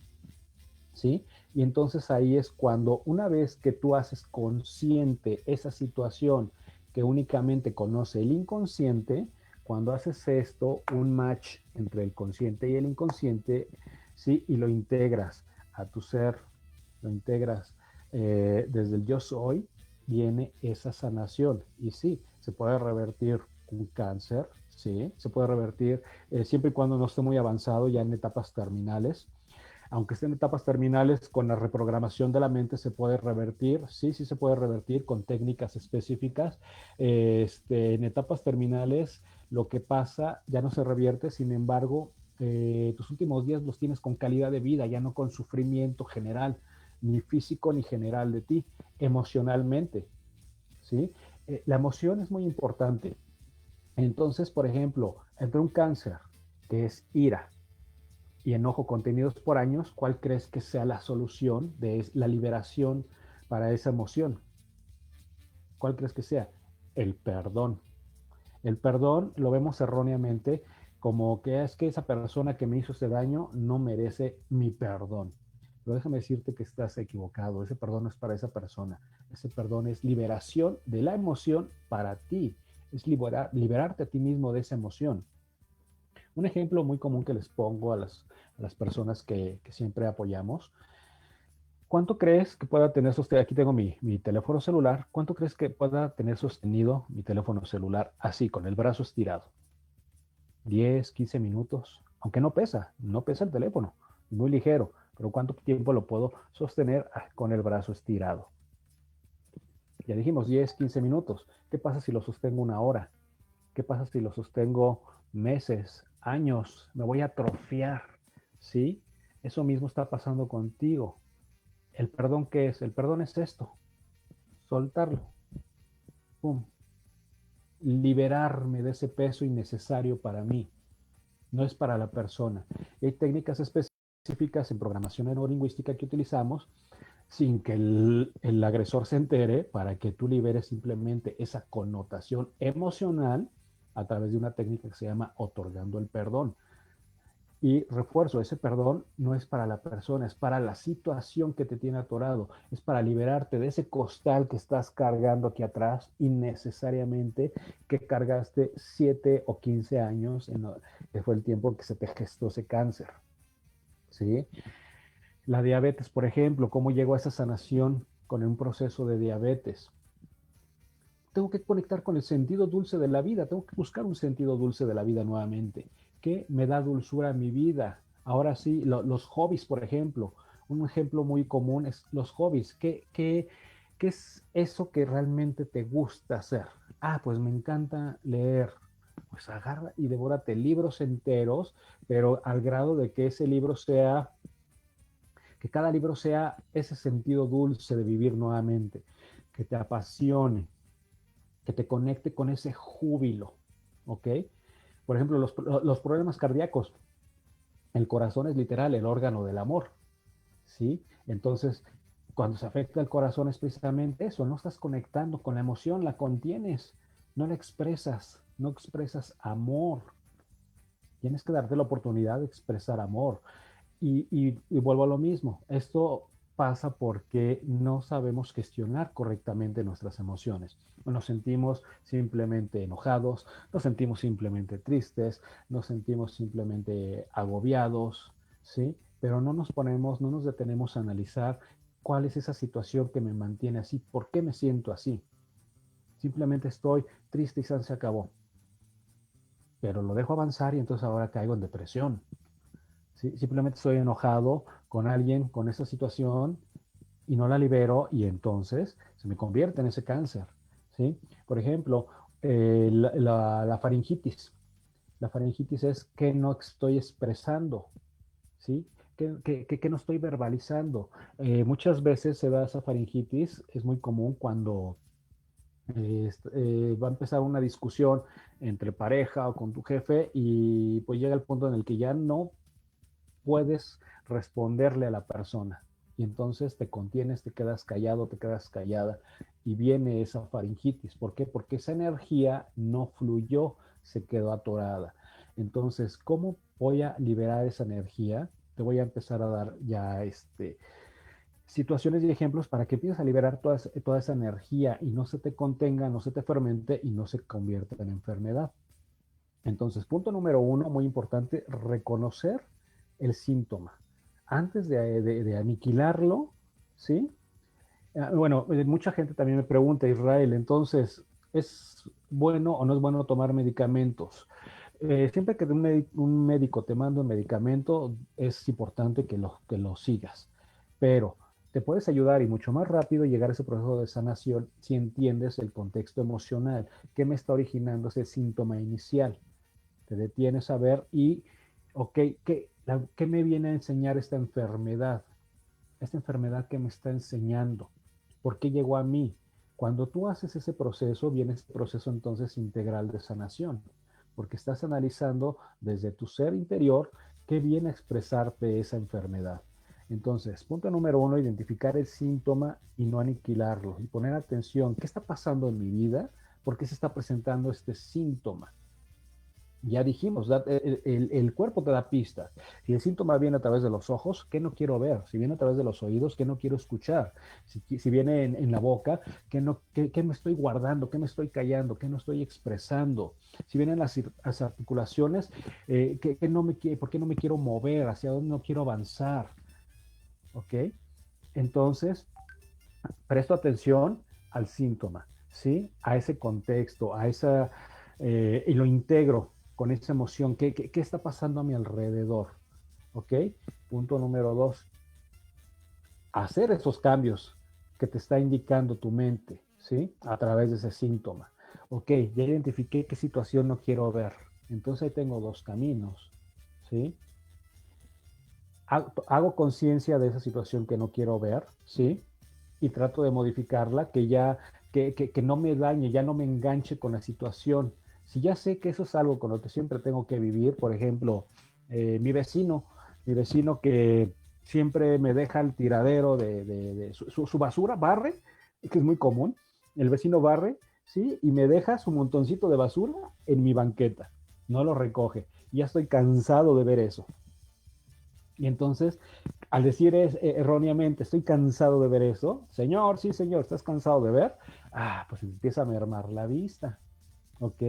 ¿Sí? Y entonces ahí es cuando, una vez que tú haces consciente esa situación que únicamente conoce el inconsciente, cuando haces esto, un match entre el consciente y el inconsciente, ¿sí? Y lo integras a tu ser, lo integras desde el yo soy, viene esa sanación. Y sí, se puede revertir un cáncer, ¿sí? Se puede revertir siempre y cuando no esté muy avanzado, ya en etapas terminales. Aunque esté en etapas terminales, con la reprogramación de la mente se puede revertir, sí se puede revertir con técnicas específicas. En etapas terminales, lo que pasa ya no se revierte, sin embargo, tus últimos días los tienes con calidad de vida, ya no con sufrimiento general, ni físico ni general de ti, emocionalmente, ¿sí? La emoción es muy importante. Entonces, por ejemplo, entre un cáncer, que es ira, y enojo contenidos por años, ¿cuál crees que sea la solución de la liberación para esa emoción? ¿Cuál crees que sea? El perdón. El perdón lo vemos erróneamente como que es que esa persona que me hizo ese daño no merece mi perdón. Pero déjame decirte que estás equivocado. Ese perdón no es para esa persona. Ese perdón es liberación de la emoción para ti. Es liberarte a ti mismo de esa emoción. Un ejemplo muy común que les pongo a las personas que siempre apoyamos. ¿Cuánto crees que pueda tener sostenido? Aquí tengo mi teléfono celular. ¿Cuánto crees que pueda tener sostenido mi teléfono celular así, con el brazo estirado? 10, 15 minutos. Aunque no pesa el teléfono. Muy ligero. Pero ¿cuánto tiempo lo puedo sostener con el brazo estirado? Ya dijimos 10, 15 minutos. ¿Qué pasa si lo sostengo una hora? ¿Qué pasa si lo sostengo meses, años? Me voy a atrofiar, ¿sí? Eso mismo está pasando contigo. ¿El perdón qué es? El perdón es esto. Soltarlo. ¡Pum! Liberarme de ese peso innecesario para mí. No es para la persona. Hay técnicas específicas en programación neurolingüística que utilizamos sin que el agresor se entere, para que tú liberes simplemente esa connotación emocional a través de una técnica que se llama otorgando el perdón. Y refuerzo, ese perdón no es para la persona, es para la situación que te tiene atorado, es para liberarte de ese costal que estás cargando aquí atrás innecesariamente, que cargaste 7 o 15 años, que fue el tiempo que se te gestó ese cáncer. ¿Sí? La diabetes, por ejemplo, ¿cómo llegó a esa sanación con un proceso de diabetes? Tengo que conectar con el sentido dulce de la vida, tengo que buscar un sentido dulce de la vida nuevamente. ¿Qué me da dulzura a mi vida? Ahora sí, los hobbies, por ejemplo. Un ejemplo muy común es los hobbies. ¿Qué es eso que realmente te gusta hacer? Ah, pues me encanta leer. Pues agarra y devórate libros enteros, pero al grado de que ese libro sea, que cada libro sea ese sentido dulce de vivir nuevamente, que te apasione, que te conecte con ese júbilo, ¿ok? Por ejemplo, los problemas cardíacos. El corazón es literal el órgano del amor, ¿sí? Entonces, cuando se afecta el corazón es precisamente eso, no estás conectando con la emoción, la contienes, no la expresas, no expresas amor. Tienes que darte la oportunidad de expresar amor. Y vuelvo a lo mismo, esto pasa porque no sabemos gestionar correctamente nuestras emociones. Nos sentimos simplemente enojados, nos sentimos simplemente tristes, nos sentimos simplemente agobiados, ¿sí? Pero no nos detenemos a analizar cuál es esa situación que me mantiene así, por qué me siento así. Simplemente estoy triste y se acabó. Pero lo dejo avanzar y entonces ahora caigo en depresión. ¿Sí? Simplemente estoy enojado con alguien, con esa situación, y no la libero, y entonces se me convierte en ese cáncer. ¿Sí? Por ejemplo, la faringitis. La faringitis es que no estoy expresando, ¿sí? Que no estoy verbalizando. Muchas veces se da esa faringitis, es muy común cuando va a empezar una discusión entre pareja o con tu jefe, y pues llega el punto en el que ya no puedes responderle a la persona. Y entonces te contienes, te quedas callado, te quedas callada, y viene esa faringitis. ¿Por qué? Porque esa energía no fluyó, se quedó atorada. Entonces, ¿cómo voy a liberar esa energía? Te voy a empezar a dar ya situaciones y ejemplos para que empieces a liberar toda esa energía y no se te contenga, no se te fermente y no se convierta en enfermedad. Entonces, punto número 1, muy importante, reconocer el síntoma. Antes de aniquilarlo, ¿sí? Bueno, mucha gente también me pregunta, Israel, entonces, ¿es bueno o no es bueno tomar medicamentos? Siempre que un médico te manda un medicamento, es importante que lo sigas. Pero te puedes ayudar y mucho más rápido llegar a ese proceso de sanación si entiendes el contexto emocional. ¿Qué me está originando ese síntoma inicial? Te detienes a ver y, ok, ¿qué me viene a enseñar esta enfermedad? Esta enfermedad que me está enseñando. ¿Por qué llegó a mí? Cuando tú haces ese proceso, viene ese proceso entonces integral de sanación, porque estás analizando desde tu ser interior qué viene a expresarte esa enfermedad. Entonces, punto número 1, identificar el síntoma y no aniquilarlo, y poner atención, ¿qué está pasando en mi vida? ¿Por qué se está presentando este síntoma? Ya dijimos, el cuerpo te da pistas. Si el síntoma viene a través de los ojos, ¿qué no quiero ver? Si viene a través de los oídos, ¿qué no quiero escuchar? Si viene en la boca, ¿qué me estoy guardando? ¿Qué me estoy callando? ¿Qué no estoy expresando? Si vienen las articulaciones, ¿por qué no me quiero mover? ¿Hacia dónde no quiero avanzar? ¿Ok? Entonces, presto atención al síntoma, ¿sí? A ese contexto, y lo integro con esa emoción. ¿Qué está pasando a mi alrededor? ¿Ok? Punto número 2. Hacer esos cambios que te está indicando tu mente, ¿sí? A través de ese síntoma. Ok, ya identifiqué qué situación no quiero ver. Entonces ahí tengo 2 caminos, ¿sí? Hago conciencia de esa situación que no quiero ver, ¿sí? Y trato de modificarla, que no me dañe, ya no me enganche con la situación. Si ya sé que eso es algo con lo que siempre tengo que vivir, por ejemplo, mi vecino que siempre me deja el tiradero de su basura, barre, que es muy común, el vecino barre, ¿sí? Y me deja su montoncito de basura en mi banqueta, no lo recoge. Ya estoy cansado de ver eso, Y entonces, al decir erróneamente, estoy cansado de ver eso, señor, sí, señor, ¿estás cansado de ver? Pues empieza a mermar la vista, ¿ok?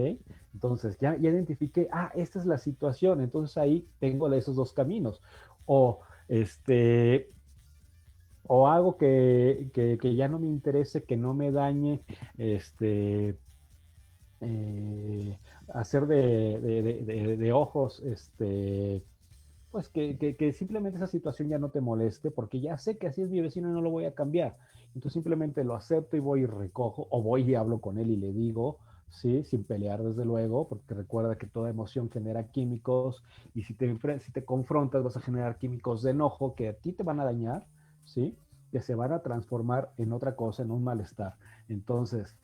Entonces, ya identifiqué, esta es la situación, entonces ahí tengo esos dos caminos. O, o algo que ya no me interese, que no me dañe, hacer de ojos, pues que simplemente esa situación ya no te moleste, porque ya sé que así es mi vecino y no lo voy a cambiar. Entonces simplemente lo acepto y voy y recojo, o voy y hablo con él y le digo, ¿sí? Sin pelear desde luego, porque recuerda que toda emoción genera químicos, y si te confrontas vas a generar químicos de enojo que a ti te van a dañar, ¿sí? Que se van a transformar en otra cosa, en un malestar. Entonces,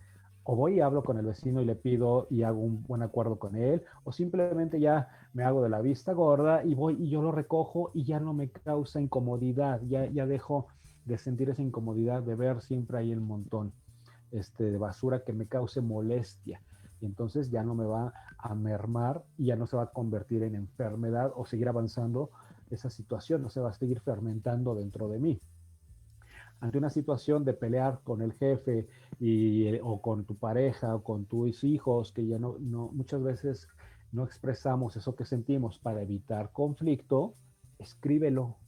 o voy y hablo con el vecino y le pido y hago un buen acuerdo con él, o simplemente ya me hago de la vista gorda y voy y yo lo recojo y ya no me causa incomodidad, ya dejo de sentir esa incomodidad de ver siempre ahí el montón de basura que me cause molestia. Y entonces ya no me va a mermar y ya no se va a convertir en enfermedad o seguir avanzando esa situación, no se va a seguir fermentando dentro de mí. Ante una situación de pelear con el jefe o con tu pareja o con tus hijos, que ya no muchas veces no expresamos eso que sentimos para evitar conflicto, escríbelo.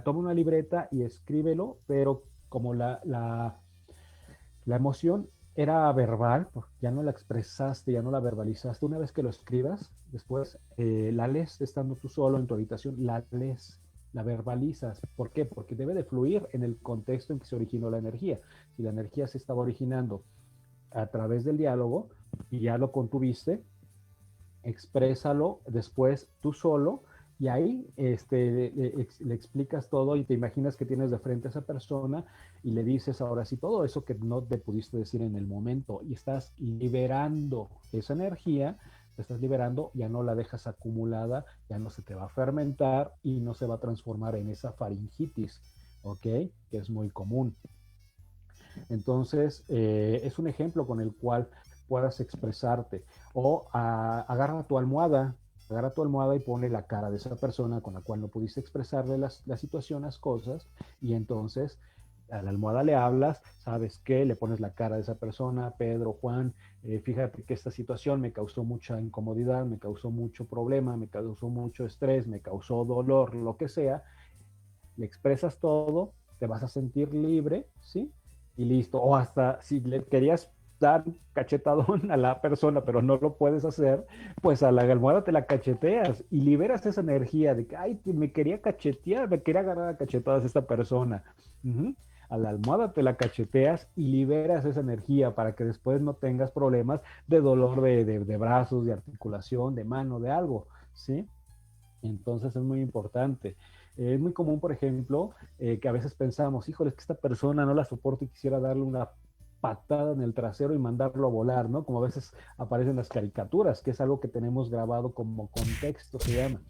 Toma una libreta y escríbelo, pero como la emoción era verbal, pues ya no la expresaste, ya no la verbalizaste. Una vez que lo escribas, después la lees estando tú solo en tu habitación, la lees, la verbalizas. ¿Por qué? Porque debe de fluir en el contexto en que se originó la energía. Si la energía se estaba originando a través del diálogo y ya lo contuviste, exprésalo después tú solo, y ahí le explicas todo y te imaginas que tienes de frente a esa persona y le dices ahora sí todo eso que no te pudiste decir en el momento, y estás liberando esa energía, te estás liberando, ya no la dejas acumulada, ya no se te va a fermentar y no se va a transformar en esa faringitis, ¿ok? Que es muy común. Entonces, es un ejemplo con el cual puedas expresarte. O agarra tu almohada y pone la cara de esa persona con la cual no pudiste expresarle la situación, las cosas, y entonces a la almohada le hablas, ¿sabes qué? Le pones la cara de esa persona, Pedro, Juan, fíjate que esta situación me causó mucha incomodidad, me causó mucho problema, me causó mucho estrés, me causó dolor, lo que sea. Le expresas todo, te vas a sentir libre, ¿sí? Y listo. O hasta si le querías dar cachetadón a la persona, pero no lo puedes hacer, pues a la almohada te la cacheteas y liberas esa energía de que, ay, me quería cachetear, me quería agarrar a cachetadas esta persona. A la almohada te la cacheteas y liberas esa energía para que después no tengas problemas de dolor de brazos, de articulación, de mano, de algo, ¿sí? Entonces es muy importante. Es muy común, por ejemplo, que a veces pensamos, híjole, es que esta persona no la soporto y quisiera darle una patada en el trasero y mandarlo a volar, ¿no? Como a veces aparecen las caricaturas, que es algo que tenemos grabado como contexto, se llama.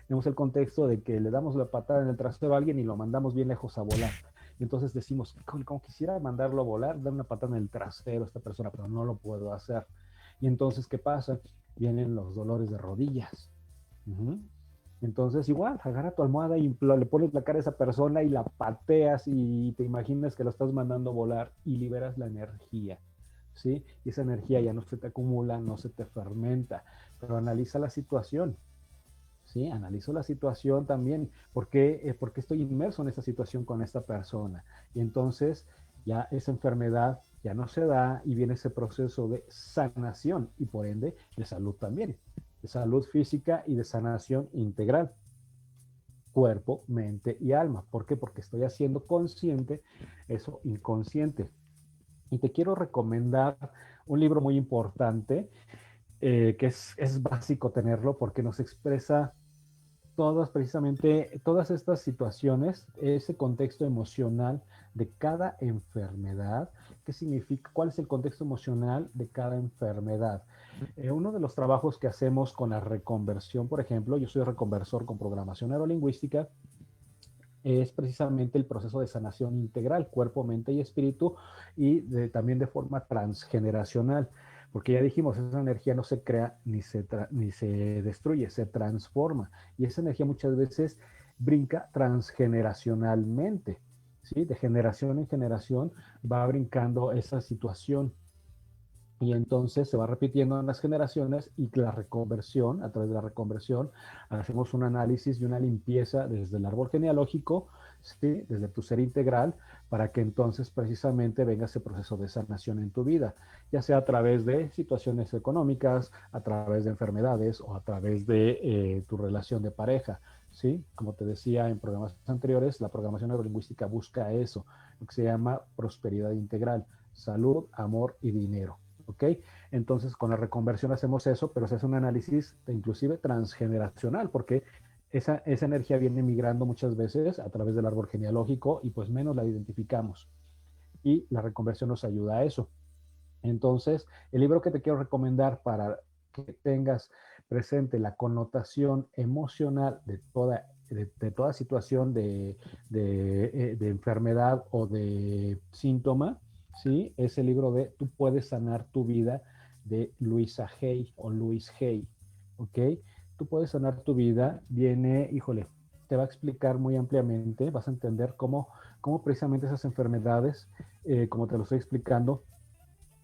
Tenemos el contexto de que le damos la patada en el trasero a alguien y lo mandamos bien lejos a volar. Y entonces decimos, como quisiera mandarlo a volar, dar una patada en el trasero a esta persona, pero no lo puedo hacer. Y entonces, ¿qué pasa? Vienen los dolores de rodillas. Entonces, igual, agarra tu almohada y le pones la cara a esa persona y la pateas y te imaginas que lo estás mandando a volar y liberas la energía, ¿sí? Y esa energía ya no se te acumula, no se te fermenta, pero analiza la situación, ¿sí? Analizo la situación también, ¿por qué estoy inmerso en esta situación con esta persona? Y entonces ya esa enfermedad ya no se da y viene ese proceso de sanación y por ende de salud también. De salud física y de sanación integral, cuerpo, mente y alma. ¿Por qué? Porque estoy haciendo consciente eso inconsciente. Y te quiero recomendar un libro muy importante, que es básico tenerlo porque nos expresa precisamente todas estas situaciones, ese contexto emocional de cada enfermedad. ¿Qué significa? ¿Cuál es el contexto emocional de cada enfermedad? Uno de los trabajos que hacemos con la reconversión, por ejemplo, yo soy reconversor con programación neurolingüística, es precisamente el proceso de sanación integral, cuerpo, mente y espíritu, y también de forma transgeneracional. porque ya dijimos, esa energía no se crea ni se destruye, se transforma. Y esa energía muchas veces brinca transgeneracionalmente, ¿sí? De generación en generación va brincando esa situación. Y entonces se va repitiendo en las generaciones y la reconversión, a través de la reconversión, hacemos un análisis y una limpieza desde el árbol genealógico, ¿sí? Desde tu ser integral, para que entonces precisamente venga ese proceso de sanación en tu vida, ya sea a través de situaciones económicas, a través de enfermedades o a través de tu relación de pareja, ¿sí? Como te decía en programas anteriores, la programación neurolingüística busca eso, lo que se llama prosperidad integral, salud, amor y dinero. ¿Ok? Entonces, con la reconversión hacemos eso, pero se hace un análisis inclusive transgeneracional, porque esa energía viene migrando muchas veces a través del árbol genealógico y pues menos la identificamos. Y la reconversión nos ayuda a eso. Entonces, el libro que te quiero recomendar para que tengas presente la connotación emocional de toda situación de enfermedad o de síntoma, ¿sí? Es el libro de Tú puedes sanar tu vida, de Louisa Hay o Louise Hay, ¿ok? Tú puedes sanar tu vida, viene, híjole, te va a explicar muy ampliamente, vas a entender cómo precisamente esas enfermedades, como te lo estoy explicando,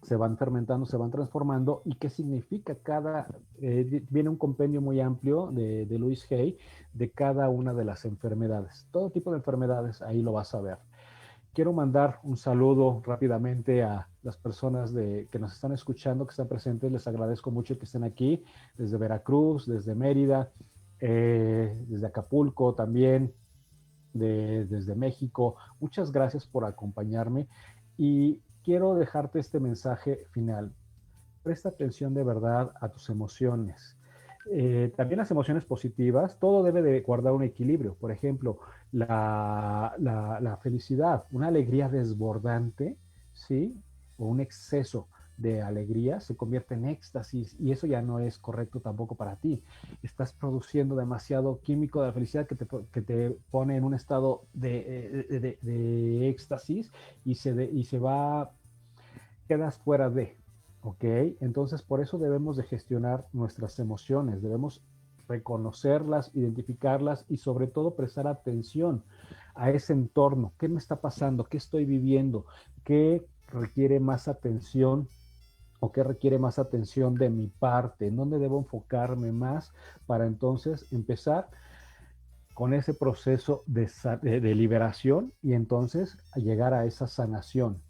se van fermentando, se van transformando, y qué significa viene un compendio muy amplio de Louise Hay de cada una de las enfermedades. Todo tipo de enfermedades, ahí lo vas a ver. Quiero mandar un saludo rápidamente a las personas que nos están escuchando, que están presentes. Les agradezco mucho que estén aquí, desde Veracruz, desde Mérida, desde Acapulco también, desde México. Muchas gracias por acompañarme y quiero dejarte este mensaje final. Presta atención de verdad a tus emociones. También las emociones positivas, todo debe de guardar un equilibrio. Por ejemplo, la felicidad, una alegría desbordante, ¿sí? O un exceso de alegría se convierte en éxtasis, y eso ya no es correcto tampoco para ti. Estás produciendo demasiado químico de la felicidad que te pone en un estado de éxtasis y quedas fuera de... ¿Ok? Entonces, por eso debemos de gestionar nuestras emociones, debemos reconocerlas, identificarlas y sobre todo prestar atención a ese entorno. ¿Qué me está pasando? ¿Qué estoy viviendo? ¿Qué requiere más atención o qué requiere más atención de mi parte? ¿En dónde debo enfocarme más para entonces empezar con ese proceso de liberación y entonces llegar a esa sanación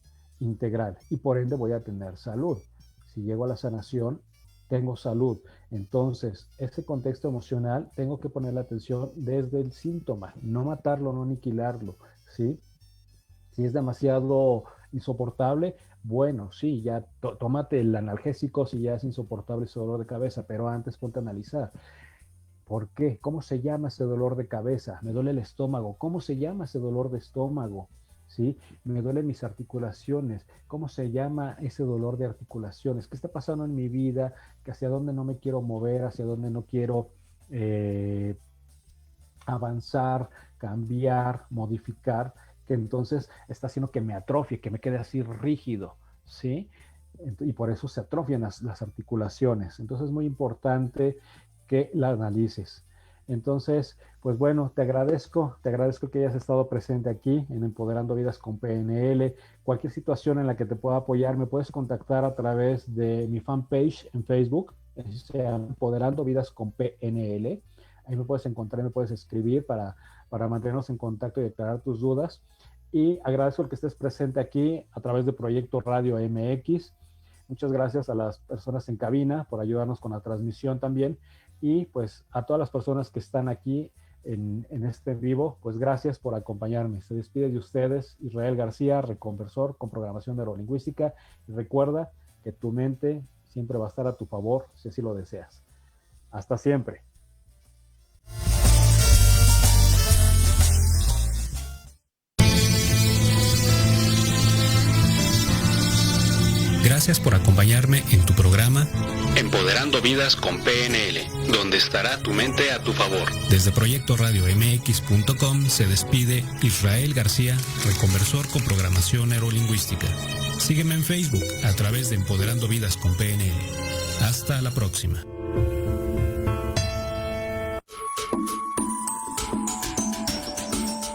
integral? Y por ende voy a tener salud. Si llego a la sanación, tengo salud. Entonces, ese contexto emocional tengo que poner la atención desde el síntoma, no matarlo, no aniquilarlo, ¿sí? Si es demasiado insoportable, bueno, sí, ya tómate el analgésico si ya es insoportable ese dolor de cabeza, pero antes ponte a analizar. ¿Por qué? ¿Cómo se llama ese dolor de cabeza? Me duele el estómago. ¿Cómo se llama ese dolor de estómago? ¿Sí? Me duelen mis articulaciones. ¿Cómo se llama ese dolor de articulaciones? ¿Qué está pasando en mi vida? ¿Hacia dónde no me quiero mover? ¿Hacia dónde no quiero avanzar, cambiar, modificar? Que entonces está haciendo que me atrofie, que me quede así rígido, ¿sí? Y por eso se atrofian las articulaciones. Entonces es muy importante que la analices. Entonces, pues bueno, te agradezco que hayas estado presente aquí en Empoderando Vidas con PNL. Cualquier situación en la que te pueda apoyar, me puedes contactar a través de mi fanpage en Facebook, Empoderando Vidas con PNL. Ahí me puedes encontrar, me puedes escribir para mantenernos en contacto y declarar tus dudas. Y agradezco el que estés presente aquí a través de Proyecto Radio MX. Muchas gracias a las personas en cabina por ayudarnos con la transmisión también. Y pues a todas las personas que están aquí en este vivo, pues gracias por acompañarme. Se despide de ustedes Israel García, reconversor con programación neurolingüística. Y recuerda que tu mente siempre va a estar a tu favor si así lo deseas. Hasta siempre. Gracias por acompañarme en tu programa Empoderando Vidas con PNL, donde estará tu mente a tu favor. Desde proyectoradiomx.com se despide Israel García, reconversor con programación neurolingüística. Sígueme en Facebook a través de Empoderando Vidas con PNL. Hasta la próxima.